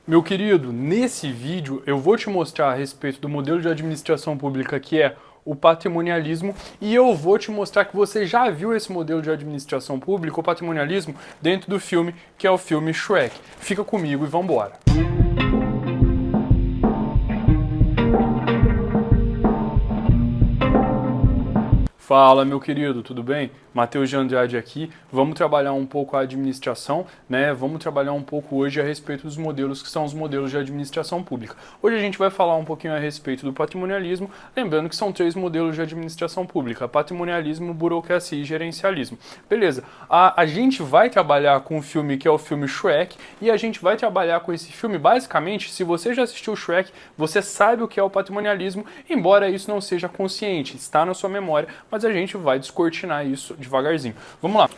Meu querido, nesse vídeo eu vou te mostrar a respeito do modelo de administração pública que é o patrimonialismo e eu vou te mostrar que você já viu esse modelo de administração pública, o patrimonialismo, dentro do filme que é o filme Shrek. Fica comigo e vambora! Fala, meu querido, tudo bem? Matheus de Andrade aqui. Vamos trabalhar um pouco a administração, né? Vamos trabalhar um pouco hoje a respeito dos modelos que são os modelos de administração pública. Hoje a gente vai falar um pouquinho a respeito do patrimonialismo, lembrando que são 3 modelos de administração pública: patrimonialismo, burocracia e gerencialismo. Beleza, a gente vai trabalhar com o filme que é o filme Shrek, e a gente vai trabalhar com esse filme, basicamente, se você já assistiu Shrek, você sabe o que é o patrimonialismo, embora isso não seja consciente, está na sua memória, mas a gente vai descortinar isso devagarzinho. Vamos lá.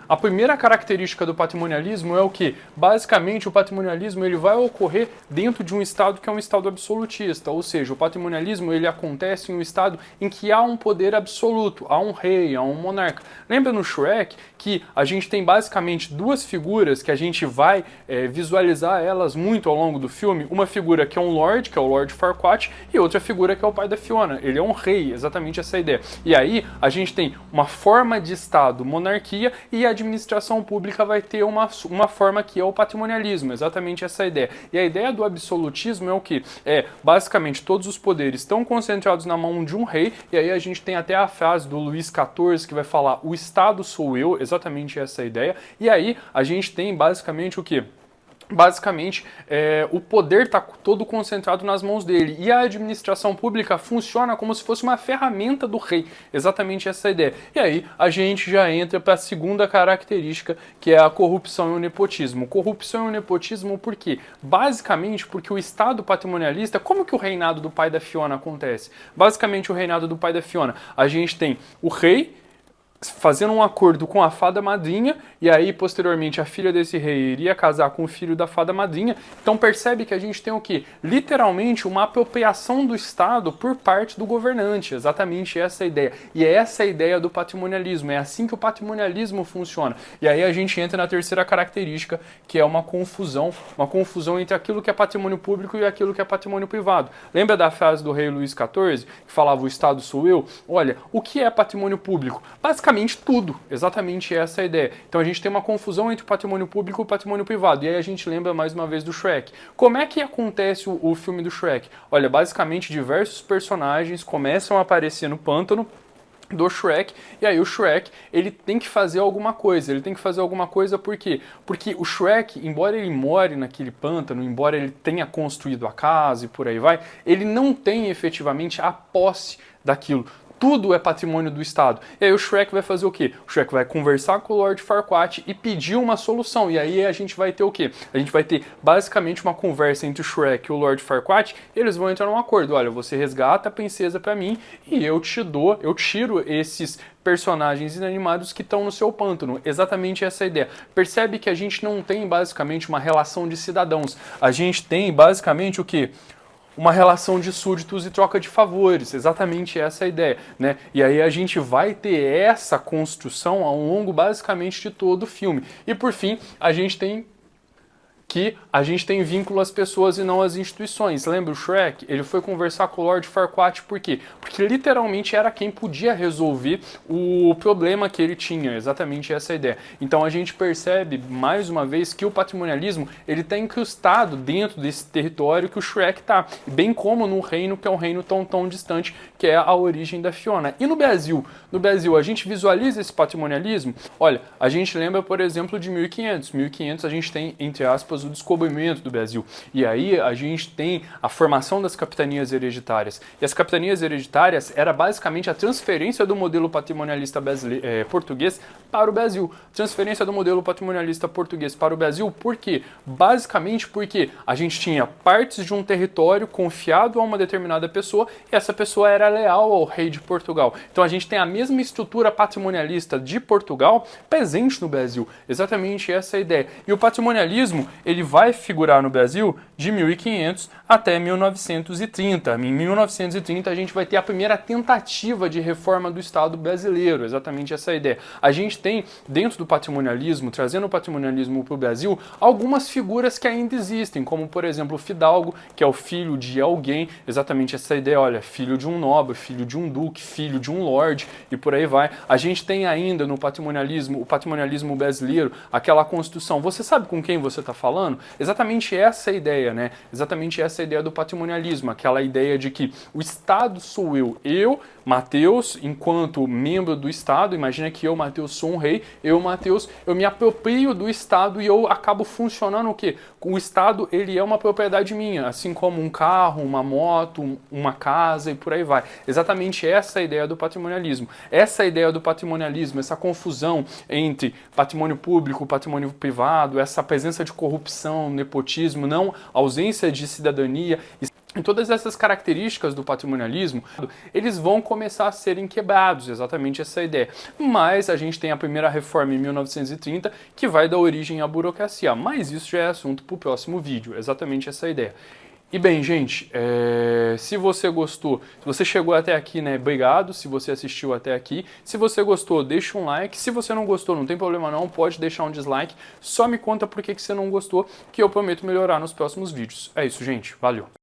A primeira característica do patrimonialismo é o que? Basicamente, o patrimonialismo ele vai ocorrer dentro de um estado que é um estado absolutista, ou seja, o patrimonialismo ele acontece em um estado em que há um poder absoluto, há um rei, há um monarca. Lembra no Shrek que a gente tem basicamente 2 figuras que a gente vai visualizar elas muito ao longo do filme? Uma figura que é um Lorde, que é o Lord Farquaad, e outra figura que é o pai da Fiona. Ele é um rei, exatamente essa ideia. E aí a gente tem uma forma de estado, monarquia, e a administração pública vai ter uma forma que é o patrimonialismo, exatamente essa ideia. E a ideia do absolutismo é o que? Basicamente, todos os poderes estão concentrados na mão de um rei, e aí a gente tem até a frase do Luís XIV que vai falar: o Estado sou eu, exatamente essa ideia. E aí a gente tem basicamente o que? Basicamente, o poder está todo concentrado nas mãos dele, e a administração pública funciona como se fosse uma ferramenta do rei, exatamente essa ideia. E aí a gente já entra para a segunda característica, que é a corrupção e o nepotismo. Corrupção e o nepotismo por quê? Basicamente porque o Estado patrimonialista, como que o reinado do pai da Fiona acontece? Basicamente, o reinado do pai da Fiona, a gente tem o rei fazendo um acordo com a fada madrinha, e aí posteriormente a filha desse rei iria casar com o filho da fada madrinha. Então percebe que a gente tem o que? Literalmente uma apropriação do Estado por parte do governante, exatamente essa a ideia. E é essa a ideia do patrimonialismo, é assim que o patrimonialismo funciona. E aí a gente entra na terceira característica, que é uma confusão entre aquilo que é patrimônio público e aquilo que é patrimônio privado. Lembra da frase do rei Luís XIV, que falava: o Estado sou eu? Olha, o que é patrimônio público? Basicamente tudo, exatamente essa a ideia. Então a gente tem uma confusão entre o patrimônio público e o patrimônio privado, e aí a gente lembra mais uma vez do Shrek. Como é que acontece o filme do Shrek? Olha, basicamente diversos personagens começam a aparecer no pântano do Shrek, e aí o Shrek, ele tem que fazer alguma coisa. Ele tem que fazer alguma coisa por quê? Porque o Shrek, embora ele more naquele pântano, embora ele tenha construído a casa e por aí vai, ele não tem efetivamente a posse daquilo. Tudo é patrimônio do Estado. E aí o Shrek vai fazer o quê? O Shrek vai conversar com o Lord Farquaad e pedir uma solução. E aí a gente vai ter o quê? A gente vai ter basicamente uma conversa entre o Shrek e o Lord Farquaad, e eles vão entrar num acordo. Olha, você resgata a princesa pra mim e eu tiro esses personagens inanimados que estão no seu pântano. Exatamente essa ideia. Percebe que a gente não tem basicamente uma relação de cidadãos. A gente tem basicamente o quê? Uma relação de súditos e troca de favores, exatamente essa a ideia, né? E aí a gente vai ter essa construção ao longo basicamente de todo o filme. E por fim, a gente tem vínculo às pessoas e não às instituições. Lembra o Shrek? Ele foi conversar com o Lord Farquaad por quê? Porque literalmente era quem podia resolver o problema que ele tinha, exatamente essa a ideia. Então a gente percebe, mais uma vez, que o patrimonialismo ele está incrustado dentro desse território que o Shrek está, bem como no reino, que é um reino tão distante, que é a origem da Fiona. E no Brasil? No Brasil, a gente visualiza esse patrimonialismo? Olha, a gente lembra, por exemplo, de 1500. 1500 a gente tem, entre aspas, o descobrimento do Brasil. E aí a gente tem a formação das capitanias hereditárias. E as capitanias hereditárias era basicamente a transferência do modelo patrimonialista português para o Brasil. Transferência do modelo patrimonialista português para o Brasil, por quê? Basicamente porque a gente tinha partes de um território confiado a uma determinada pessoa, e essa pessoa era leal ao rei de Portugal. Então a gente tem a mesma estrutura patrimonialista de Portugal presente no Brasil. Exatamente essa é a ideia. E o patrimonialismo, ele vai figurar no Brasil de 1500 até 1930. Em 1930 a gente vai ter a primeira tentativa de reforma do Estado brasileiro, exatamente essa ideia. A gente tem, dentro do patrimonialismo, trazendo o patrimonialismo para o Brasil, algumas figuras que ainda existem, como por exemplo o fidalgo, que é o filho de alguém, exatamente essa ideia, olha, filho de um nobre, filho de um duque, filho de um lorde, e por aí vai. A gente tem ainda no patrimonialismo, o patrimonialismo brasileiro, aquela construção. Você sabe com quem você está falando? Exatamente essa ideia, né? Exatamente essa ideia do patrimonialismo, aquela ideia de que o Estado sou eu, Mateus, enquanto membro do Estado, imagina que eu, Mateus, sou um rei, eu, Mateus, eu me aproprio do Estado e eu acabo funcionando o quê? O Estado, ele é uma propriedade minha, assim como um carro, uma moto, uma casa e por aí vai. Exatamente essa é a ideia do patrimonialismo. Essa ideia do patrimonialismo, essa confusão entre patrimônio público, patrimônio privado, essa presença de corrupção, nepotismo, não ausência de cidadania. E todas essas características do patrimonialismo, eles vão começar a serem quebrados, exatamente essa ideia. Mas a gente tem a primeira reforma em 1930, que vai dar origem à burocracia. Mas isso já é assunto para o próximo vídeo, exatamente essa ideia. E bem, gente, se você gostou, se você chegou até aqui, né, obrigado, se você assistiu até aqui. Se você gostou, deixa um like. Se você não gostou, não tem problema não, pode deixar um dislike. Só me conta por que você não gostou, que eu prometo melhorar nos próximos vídeos. É isso, gente. Valeu!